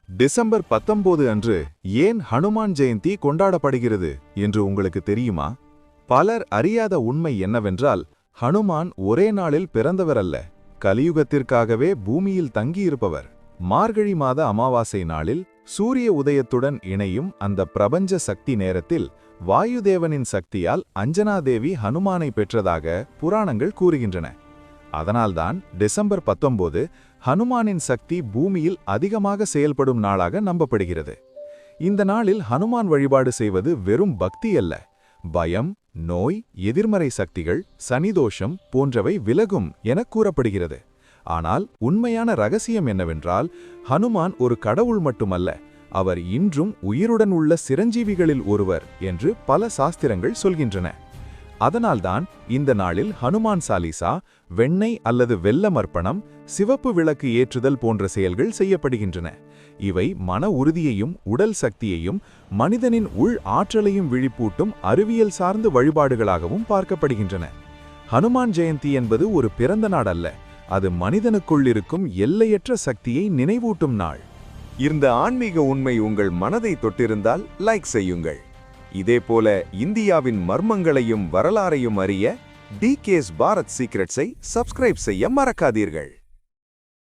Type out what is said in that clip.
December 19 அன்று ஏன் ஹனுமான் ஜெயந்தி கொண்டாடப்படுகிறது என்று உங்களுக்கு தெரியுமா? பலர் அறியாத உண்மை என்னவென்றால், ஹனுமான் ஒரே நாளில் பிறந்தவர் அல்ல, கலியுகத்திற்காகவே பூமியில் தங்கியிருப்பவர். மார்கழி மாத அமாவாசை நாளில் சூரிய உதயத்துடன் இணையும் அந்த பிரபஞ்ச சக்தி நேரத்தில் வாயுதேவனின் சக்தியால் அஞ்சனாதேவி ஹனுமானை பெற்றதாக புராணங்கள் கூறுகின்றன. அதனால்தான் டிசம்பர் 19 ஹனுமானின் சக்தி பூமியில் அதிகமாக செயல்படும் நாளாக நம்பப்படுகிறது. இந்த நாளில் ஹனுமான் வழிபாடு செய்வது வெறும் பக்தி அல்ல, பயம், நோய், எதிர்மறை சக்திகள், சனிதோஷம் போன்றவை விலகும் என கூறப்படுகிறது. ஆனால் உண்மையான ரகசியம் என்னவென்றால், ஹனுமான் ஒரு கடவுள் மட்டுமல்ல, அவர் இன்றும் உயிருடன் உள்ள சிரஞ்சீவிகளில் ஒருவர் என்று பல சாஸ்திரங்கள் சொல்கின்றன. அதனால்தான் இந்த நாளில் ஹனுமான் சாலிசா, வெண்ணெய் அல்லது வெல்லம் அர்ப்பணம், சிவப்பு விளக்கு ஏற்றுதல் போன்ற செயல்கள் செய்யப்படுகின்றன. இவை மன உறுதியையும் உடல் சக்தியையும் மனிதனின் உள் ஆற்றலையும் விழிப்பூட்டும் அறிவியல் சார்ந்த வழிபாடுகளாகவும் பார்க்கப்படுகின்றன. ஹனுமான் ஜெயந்தி என்பது ஒரு பிறந்த நாள் அல்ல, அது மனிதனுக்குள் இருக்கும் எல்லையற்ற சக்தியை நினைவூட்டும் நாள். இந்த ஆன்மீக உண்மை உங்கள் மனதை தொட்டிருந்தால் லைக் செய்யுங்கள். இதேபோல இந்தியாவின் மர்மங்களையும் வரலாறையும் அறிய டிகேஎஸ் பாரத் சீக்ரெட்ஸை சப்ஸ்கிரைப் செய்ய மறக்காதீர்கள்.